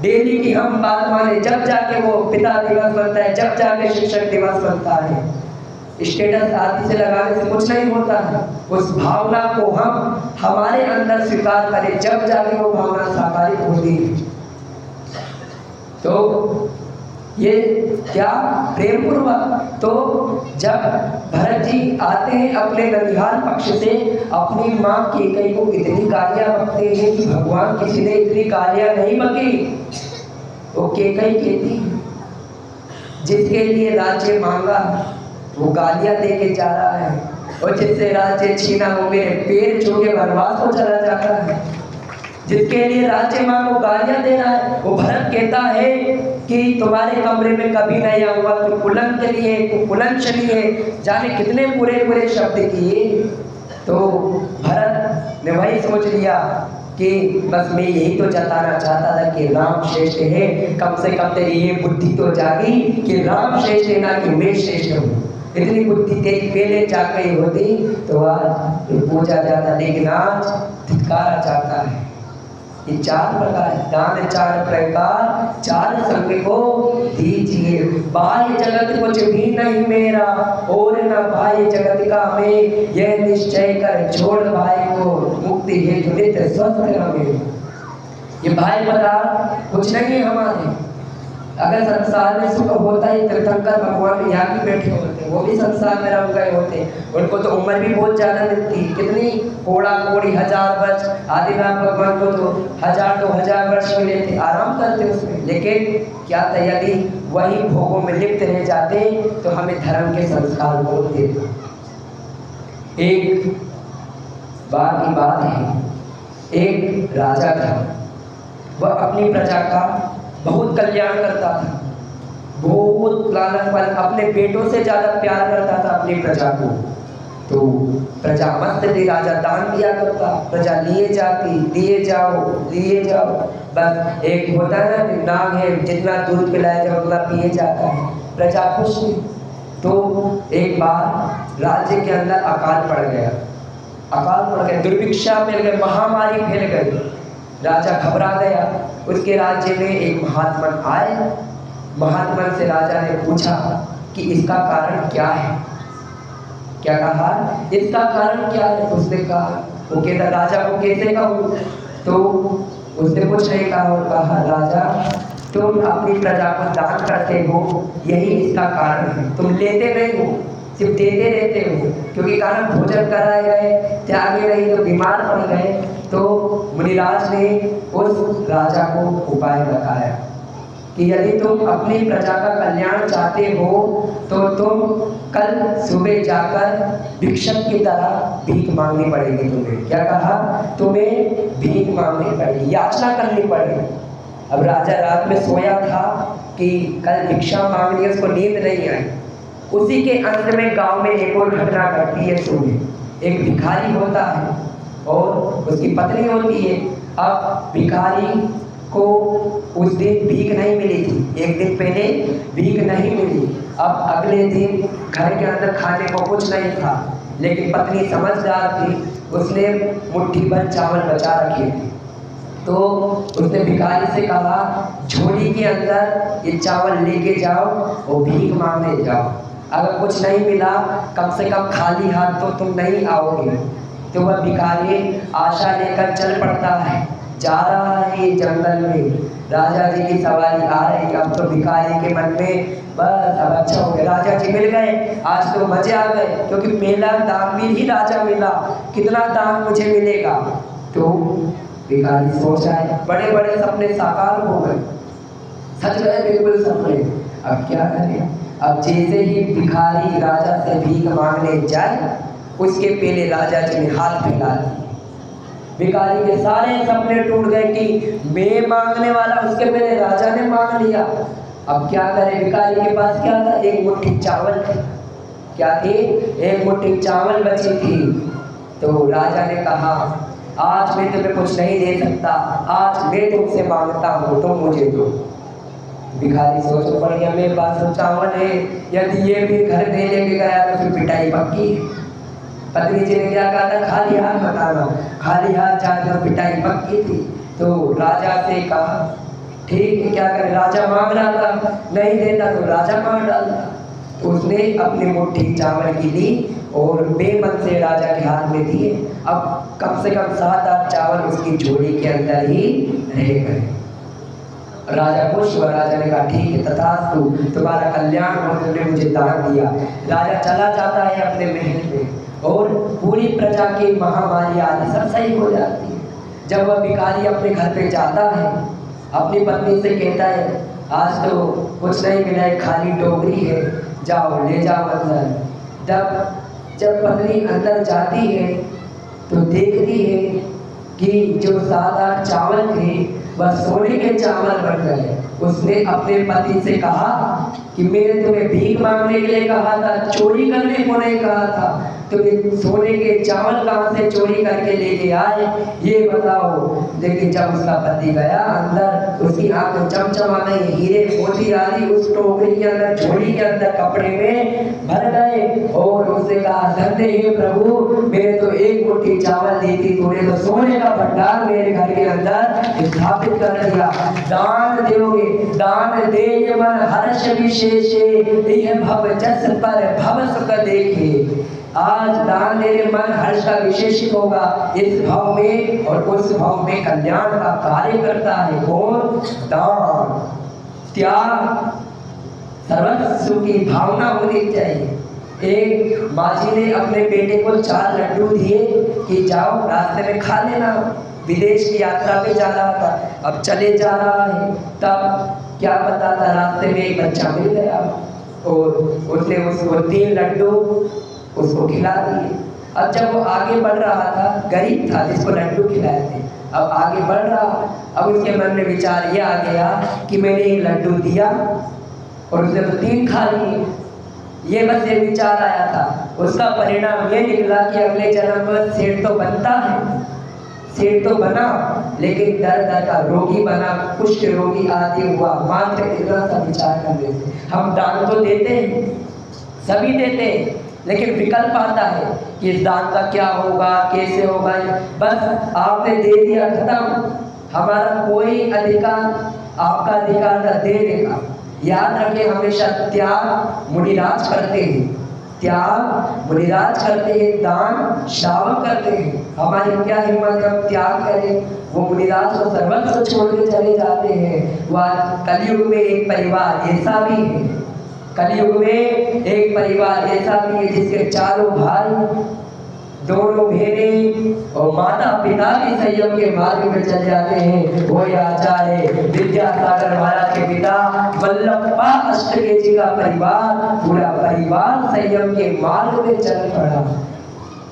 डेली की हम बात माने, जब जाके वो पिता दिवस बनता है, जब जाके शिक्षक दिवस बनता है। स्टेटस आदि से लगाने से कुछ नहीं होता है। उस भावना को हम हमारे अंदर स्वीकार करें, जब जाके वो भावना साकारित होती है। तो ये क्या प्रेम पूर्वक। तो जब भरत जी आते हैं अपने ननिहाल पक्ष से, अपनी माँ कैकेयी को इतनी गालियां बकते हैं कि भगवान किसी ने इतनी गालियां नहीं बकी। वो कैकेयी कहती, जिसके लिए राज्य मांगा वो गालियां दे के जा रहा है, और जिससे राज्य छीना वो मेरे पैर छू के वनवास को चला जाता है। जिसके लिए राज्य मांगो गालियां दे रहा है, वो भरत कहता है कि तुम्हारे कमरे में कभी नहीं आऊंगा, तो कुलंक लिए, तो कुलंचनी है, जाने कितने पूरे शब्द किए। तो भरत ने वही सोच लिया कि बस मैं यही तो जताना चाहता था कि राम श्रेष्ठ है, कम से कम तेरी ये बुद्धि तो जागी कि राम श्रेष्ठ है, ना कि मैं श्रेष्ठ हूँ। इतनी बुद्धि तेरी पहले जाग गई होती तो आज ये पूजा जाता, लेकिन आज धिक्कारा जाता है। ये चार प्रकार दान, चार प्रकार चार संग को दीजिए। बाह्य जगत कुछ भी नहीं मेरा और न बाह्य जगत का मैं, यह निश्चय कर छोड़ भाई को, मुक्ति हेतु नित्य स्वस्थ रहे। ये बाह्य पदार्थ कुछ नहीं है हमारे। अगर संसार में सुख होता है, तीर्थंकर भगवान यहाँ भी बैठे होते, वो भी संसार में रह गए होते, उनको तो उम्र भी बहुत ज्यादा मिलती, कितनी कोड़ा कोड़ी 1000 वर्ष। आदिनाथ भगवान को तो 1000-2000 वर्ष मिले थे, आराम करते उसमें। लेकिन क्या था, यदि वही भोगों में लिप्त रह जाते तो हमें धर्म के संस्कार बोलते। एक बार की बात है, एक राजा था, वह अपनी प्रजा का बहुत कल्याण करता था, बहुत लालन पालन, अपने बेटों से ज्यादा प्यार करता था अपनी प्रजा को। तो प्रजा मस्त थी, राजा दान दिया करता, प्रजा लिए जाती, दिए जाओ। बस एक होता है ना, नाग है, जितना दूध पिलाया जाए उतना पिए जाता है, प्रजा खुश थी। तो एक बार राज्य के अंदर अकाल पड़ गया, दुर्भिक्षा फैल गई, महामारी फैल गई। राजा घबरा गया। उसके राज्य में एक महात्मन आए। महात्मन से राजा ने पूछा कि इसका कारण क्या है। क्या कहा, इसका कारण क्या है। उसने कहा, वो कहता राजा को कैसे कहूँ। तो उसने कुछ नहीं कहा और कहा, राजा तुम अपनी प्रजा को दान करते हो, यही इसका कारण है। तुम लेते नहीं हो, सिर्फ देते रहते हो, क्योंकि कारण भोजन कराए गए, त्यागे नहीं तो बीमार पड़ गए। तो मुनिराज ने उस राजा को उपाय बताया कि यदि तुम अपनी प्रजा का कल्याण चाहते हो तो तुम कल सुबह जाकर भिक्षक की तरह भीख मांगनी पड़ेगी तुम्हें। क्या कहा, तुम्हें भीख मांगनी पड़ेगी, याचना करनी पड़ेगी। अब राजा रात में सोया था कि कल भिक्षा मांगनी है, उसको नींद नहीं आई। उसी के अंत में गांव में एक और घटना घटती है। सुबह एक भिखारी होता है और उसकी पत्नी होती है। अब भिखारी को उस दिन भीख नहीं मिली थी, एक दिन पहले भीख नहीं मिली। अब अगले दिन घर के अंदर खाने को कुछ नहीं था, लेकिन पत्नी समझदार थी, उसने मुट्ठी भर चावल बचा रखे थे। तो उसने भिखारी से कहा, झोली के अंदर ये चावल लेके जाओ और भीख मांगने जाओ, अगर कुछ नहीं मिला कम से कम खाली हाथ तो तुम नहीं आओगे। तो वह भिखारी आशा लेकर चल पड़ता है, जा रहा है जंगल में। राजा जी की सवारी आ रही। अब तो भिखारी के मन में बस अब अच्छा हो गया, राजा जी मिल गए, आज तो मजे आ गए, क्योंकि पहला दाम में ही राजा मिला, कितना दाम मुझे मिलेगा। तो भिखारी सोच रहा है, बड़े बड़े सपने साकार हो गए, सच गए बिल्कुल सपने। अब क्या करें। अब जैसे ही भिखारी राजा से भीख मांगने जाए, उसके पहले राजा जी ने हाथ फैला दिए। भिखारी के सारे सपने टूट गए कि मैं मांगने वाला, उसके पहले राजा ने मांग लिया। अब क्या करे। भिखारी के पास क्या था, एक मुट्ठी चावल थी। क्या थी, एक मुट्ठी चावल बची थी। तो राजा ने कहा, आज मैं तुम्हें कुछ नहीं दे सकता, आज मैं तुमसे मांगता हूँ, तुम मुझे दो। भिखारी सोच पड़ गया, मेरे पास तो चावल है, यदि ये भी घर में लेके गया तो फिर पिटाई पक्की। पत्नी जी ने क्या कहा था, खाली हाथ मत आना, खाली हाथ जाकर पिटाई पक्की थी। तो राजा से कहा, ठीक है क्या करे। राजा मांग रहा था, नहीं देता तो राजा मार डालता। तो उसने अपनी मुट्ठी चावल की ली और बेमन से राजा के हाथ में दिए। अब कम से कम 7-8 चावल उसकी झोली के अंदर ही रह गए। राजा खुश हुआ। राजा ने कहा, ठीक है तथास्तु, तुम्हारा कल्याण हो, तुमने मुझे दान दिया। राजा चला जाता है अपने महल में और पूरी प्रजा की महामारी आदि सब सही हो जाती है। जब वह भिखारी अपने घर पे जाता है, अपनी पत्नी से कहता है, आज तो कुछ नहीं मिला है, खाली टोकरी है, जाओ ले जाओ अंदर। जब पत्नी अंदर जाती है तो देखती है कि जो 7-8 चावल थे वह सोने के चावल बन गए। उसने अपने पति से कहा कि मैंने तुम्हें भीख मांगने के लिए कहा था, चोरी करने को नहीं कहा था। तुम्हें सोने के चावल कहाँ से चोरी करके लेके आए, ये बताओ। लेकिन जब उसका पति गया अंदर, उसकी आंख में चमचमाने हीरे मोती आदि उस टोकरी के अंदर, झोली के अंदर कपड़े में भर गए। और उसने कहा, धन्य हे प्रभु, मैंने तो एक मुट्ठी चावल दी थी, तूने तो सोने का भंडार मेरे घर के अंदर स्थापित कर दिया। दान दोगे, दान दे मन हर्ष विशेषे, यह भव जस पर भव सुख देखे। आज दान देने मन हर्ष का विशेषित होगा इस भाव में, और उस भाव में कल्याण का कार्य करता है। कौन? दान, त्याग, सर्वस्व की भावना होनी चाहिए। एक माजी ने अपने बेटे को 4 लड्डू दिए कि जाओ रास्ते में खा लेना। विदेश की यात्रा पे जा रहा था, अब चले जा रहा है, तब क्या पता था रास्ते में एक बच्चा मिल गया और उसने उसको 3 लड्डू उसको खिला दिए। अब जब वो आगे बढ़ रहा था, गरीब था जिसको लड्डू खिलाए थे, अब आगे बढ़ रहा, अब उसके मन में विचार ये आ गया कि मैंने एक लड्डू दिया और उसने तो 3 खा लिए। ये बस ये विचार आया था। उसका परिणाम ये निकला कि अगले जन्म पर सेठ तो बनता है, सेठ तो बना, लेकिन दर दर का रोगी बना, कुष्ठ रोगी आदि हुआ। मात्र इतना सा विचार कर लेते। हम दान तो देते हैं, सभी देते हैं, लेकिन विकल्प आता है कि इस दान का क्या होगा, कैसे होगा। बस आपने दे दिया, खत्म। हमारा कोई अधिकार, आपका अधिकार था देने का। याद रखें, हमेशा त्याग मुनिराज करते हैं, त्याग मुनिराज करते हैं, दान श्रावक करते हैं। हमारी क्या हिम्मत है हम त्याग करें? वो मुनिराज को सर्वस्व छोड़ के चले जाते हैं। वह कलयुग में एक परिवार ऐसा भी है, कलयुग में एक परिवार ऐसा भी है जिसके चारों भाई, दोनों बहनें और माता पिता भी संयम के मार्ग में चल जाते हैं। वो आचार्य विद्यासागर महाराज के पिता वल्लभप्पा अष्टके जी का परिवार, पूरा परिवार संयम के मार्ग में चल पड़ा।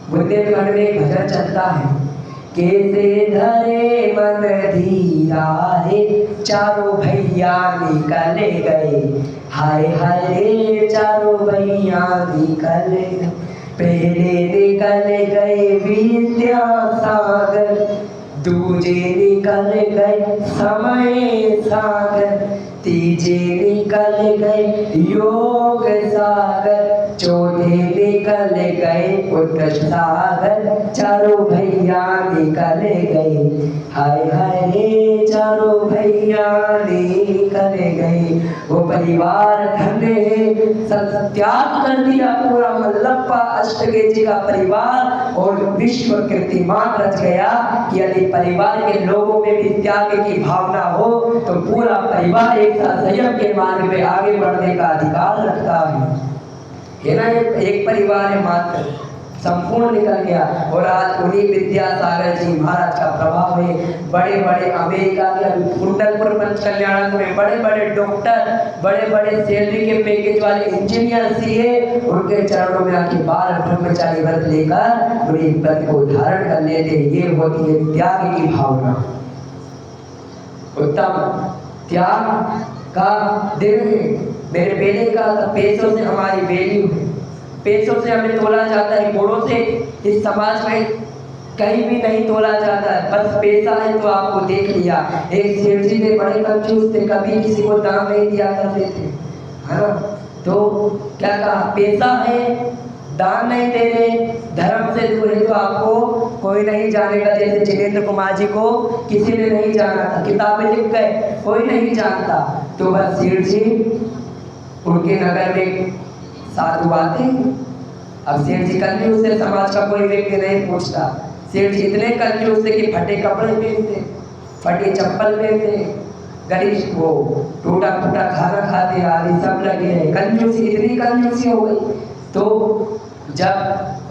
बुंदेलखंड में एक भजन चलता है, कैसे धरे मन धीरा रे, चारों भैया निकले गए, हाय हाय रे चारों भैया निकले गए। पहले निकल गए विद्यासागर, दूजे निकल गए समय सागर, तीजे निकल गए योग सागर, चौथे निकल गए उत्कर्ष सागर, चारों भैया निकल गए, हाय हाय रे चारों भैया निकल गए। वो परिवार धन्य है, त्याग कर दिया पूरा वल्लभप्पा अष्टके जी का परिवार, और विश्व कीर्तिमान रच गया कि यदि परिवार के लोगों में भी त्याग की भावना हो तो पूरा परिवार एक साथ संयम के मार्ग में आगे बढ़ने का अधिकार रखता है ना। एक परिवार है मात्र, संपूर्ण निकल गया। और आज उन्हीं विद्यासागर जी महाराज का प्रभाव है। बड़े बड़े अमेरिका के कुंडलपुर पंचकल्याण में बड़े बड़े डॉक्टर, बड़े बड़े सैलरी के पैकेज वाले इंजीनियर सीए, उनके चरणों में आके 12 ब्रह्मचारी व्रत लेकर उन्हीं व्रत को धारण कर लेते। ये होती है त्याग की भावना। उत्तम त्याग का दिन है। मेरे बेटे का पैसों से हमारी वैल्यू है, पैसों से हमें तोला जाता है, गुणों से इस समाज में कहीं भी नहीं तोला जाता है। बस पैसा है तो आपको देख लिया। एक सेठ जी थे, बड़े कंजूस थे, कभी किसी को दान नहीं दिया करते थे, है ना। तो क्या कहा, पैसा है दान नहीं दे रहे, धर्म से दूर है तो आपको कोई नहीं जानेगा। जैसे जिनेंद्र कुमार जी को किसी ने नहीं जाना था, किताबें लिख गए, कोई नहीं जानता। तो बस सेठ जी, उनके नगर में साधु आते। अब सेठ जी कंजूस से समाज का कोई व्यक्ति नहीं पूछता। सेठ जी इतने कंजूस थे कि फटे कपड़े पहनते, फटे चप्पल पहनते, गरीब वो टूटा फूटा खाना खाते, आदि सब लगे हैं। कंजूसी, इतनी कंजूसी हो गई। तो जब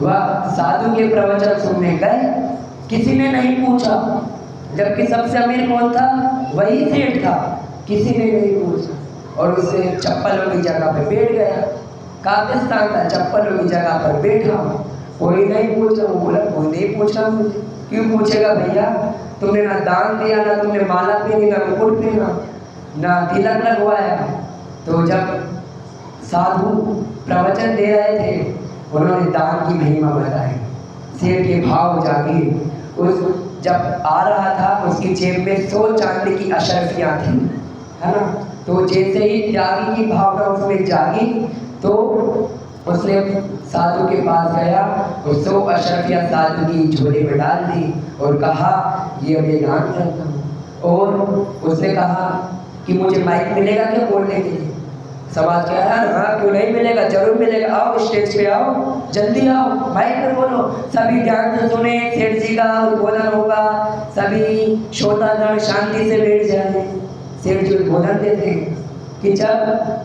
वह साधु के प्रवचन सुनने गए, किसी ने नहीं पूछा, जबकि सबसे अमीर कौन था, वही सेठ था, किसी ने नहीं पूछा। और उसे चप्पलों की जगह पे बैठ गया। काबिस्तान था, चप्पलों की जगह पर बैठा, कोई नहीं पूछा। वो बोला कोई नहीं पूछा मुझे। क्यों पूछेगा भैया, तुमने ना दान दिया, ना तुमने माला पहनी, ना मुकुट पहना, ना तिलक लगवाया। तो जब साधु प्रवचन दे रहे थे, उन्होंने दान की महिमा बताई, शेर के भाव जागे। उस जब आ रहा था उसकी जेब में 100 चांदी की अशर्फियाँ थी, है ना। तो जैसे ही त्यागी की भावना उसमें जागी तो उसने साधु के पास गया और 100 अशर्फियाँ साधु की झोले में डाल दी और कहा ये मैं दान करता हूँ। और उसने कहा कि मुझे माइक मिलेगा क्या बोलने के लिए? समाज कह रहा है हाँ क्यों नहीं मिलेगा, जरूर मिलेगा, आओ स्टेज पे आओ, जल्दी आओ, माइक में बोलो। सभी ध्यान से सुने, सेठ जी का उद्बोधन होगा, सभी श्रोतागण शांति से बैठ जाए। सेठ जी उद्बोधन देते हैं कि जब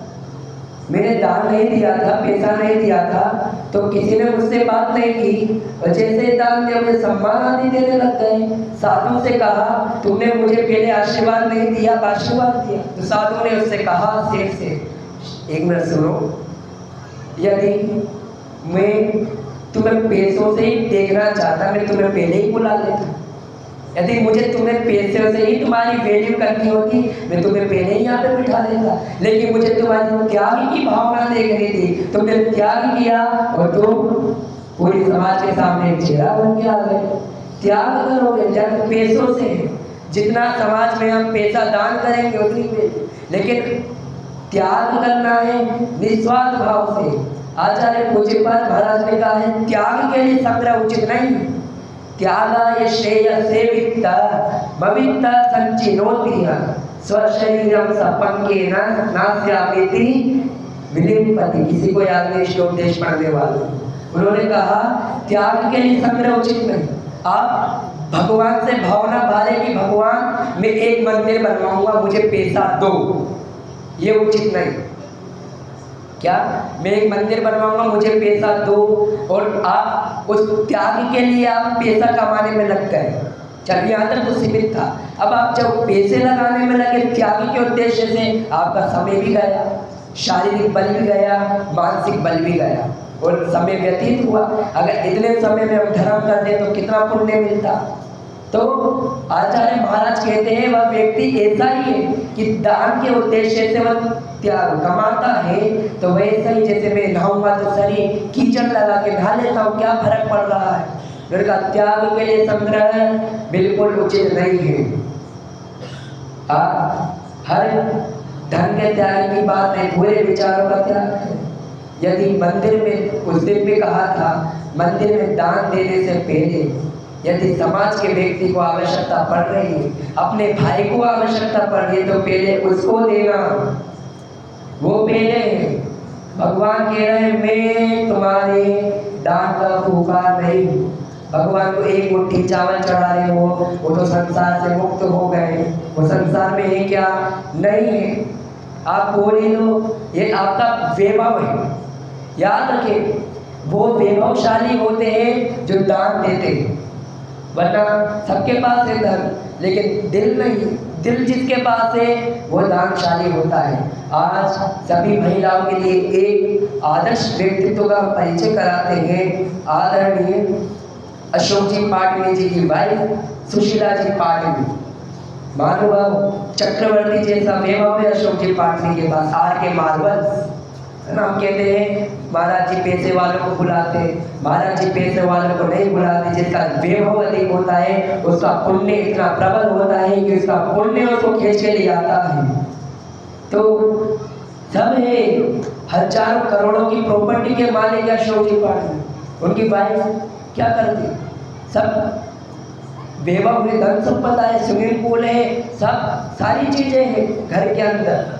मैंने दान नहीं दिया था, पैसा नहीं दिया था, तो किसी ने मुझसे बात नहीं की और जैसे दान दिया मुझे सम्मान आदि देने लग गए। साधु से कहा तुमने मुझे पहले आशीर्वाद नहीं दिया, आशीर्वाद दिया। तो साधु ने उससे कहा सेठ से, एक मिनट सुनो, यदि मैं तुम्हें पैसों से ही देखना चाहता मैं तुम्हें पहले ही बुला लेता। यदि मुझे तुम्हें पैसे से ही तुम्हारी वैल्यू करनी होती मैं तुम्हें पहले ही यहाँ पे बिठा देता, लेकिन मुझे तुम्हारी त्याग की भावना देखनी थी, तुमने त्याग किया और तुम पूरी समाज के सामने चेहरा बन के आ गए। त्याग करोगे जब पैसों से, जितना समाज में हम पैसा दान करेंगे उतनी पैसे, लेकिन त्याग करना है निस्वार्थ भाव से। आचार्य पूज्यपाद महाराज ने कहा है त्याग के लिए संग्रह उचित नहीं। त्यागाय श्रेय सेविता भविता संचिनोति स्वशरीरम सपंकेन नास्यामिति विलिम्पति। किसी को याद नहीं श्लोक देश पढ़ने वाले, उन्होंने कहा त्याग के लिए संग्रह उचित नहीं। आप भगवान से भावना भाले कि भगवान मैं एक मंदिर बनवाऊंगा मुझे पैसा दो, ये उचित नहीं। क्या मैं एक मंदिर बनवाऊंगा मुझे पैसा दो, और आप उस त्याग के लिए आप पैसा कमाने में लग गए। चल यहाँ तक तो सीमित था, अब आप जब पैसे लगाने में लगे त्याग के उद्देश्य से, आपका समय भी गया, शारीरिक बल भी गया, मानसिक बल भी गया और समय व्यतीत हुआ। अगर इतने समय में हम धर्म करते तो कितना पुण्य मिलता। तो आचार्य महाराज कहते हैं वह व्यक्ति ऐसा ही है कि दान के उद्देश्य से वह त्याग कमाता है, तो वैसा ही जैसे मैं नहाऊंगा तो शरीर कीचड़ लगा के नहा लेता हूँ, क्या फर्क पड़ रहा है। उनका त्याग के लिए संग्रह बिल्कुल उचित नहीं है। हर धन के त्याग की बात नहीं, पूरे विचारों का त्याग है। यदि मंदिर में उस दिन भी कहा था, मंदिर में दान देने से पहले यदि समाज के व्यक्ति को आवश्यकता पड़ रही है, अपने भाई को आवश्यकता पड़ रही है, तो पहले उसको देना, वो पहले है। भगवान कह रहे हैं मैं तुम्हारे दान का भूखा नहीं। भगवान को एक मुट्ठी चावल चढ़ा रहे हो, वो तो संसार से मुक्त हो गए, वो संसार में है क्या? नहीं है। आप बोले लो ये आपका वैभव है, याद रखें वो वैभवशाली होते हैं जो दान देते हैं, वरना सबके पास है धन लेकिन दिल नहीं। दिल जिसके पास है वो दानशाली होता है। आज सभी महिलाओं के लिए एक आदर्श व्यक्तित्व का परिचय कराते हैं। आदरणीय अशोक जी पाटनी जी की वाइफ सुशीला जी पाटनी, महानुभाव चक्रवर्ती जैसा वैभव है अशोक जी पाटनी के पास। आर के मार्बल्स, हम कहते हैं महाराज जी पैसे वालों को बुलाते, महाराज जी पैसे वालों को नहीं बुलाते। जिसका वैभव अधिक होता है उसका पुण्य इतना प्रबल होता है कि उसका पुण्य उसको खींच के ले आता है। तो सब है, हजारों करोड़ों की प्रॉपर्टी के मालिक अशोक जी पाटनी, उनकी वाइफ क्या करती? सब वैभव है, धन संपदा है, स्विमिंग पूल है, सब सारी चीजें हैं घर के अंदर,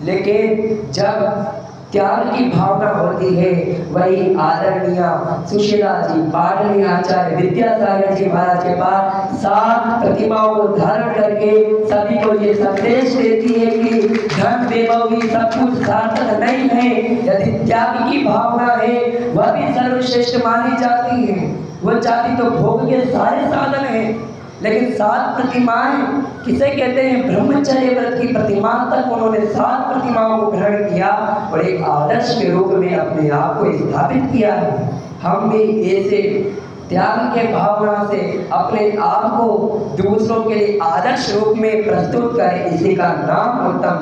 लेकिन जब त्याग की भावना होती है वही आदरणीय सुशीला जी पाटनी आचार्य विद्यासागर जी महाराज के पास 7 प्रतिमाओं को धारण करके सभी को ये संदेश देती है कि धन वैभव भी सब कुछ सार्थक नहीं है। यदि त्याग की भावना है वह भी सर्वश्रेष्ठ मानी जाती है। वह चाहती तो भोग के सारे साधन है, लेकिन 7 प्रतिमाएं किसे कहते हैं? ब्रह्मचर्य व्रत की प्रतिमा तक उन्होंने 7 प्रतिमाओं को ग्रहण किया और एक आदर्श के रूप में अपने आप को स्थापित किया है। हम भी ऐसे त्याग के भावना से अपने आप को दूसरों के लिए आदर्श रूप में प्रस्तुत करें, इसी का नाम उत्तम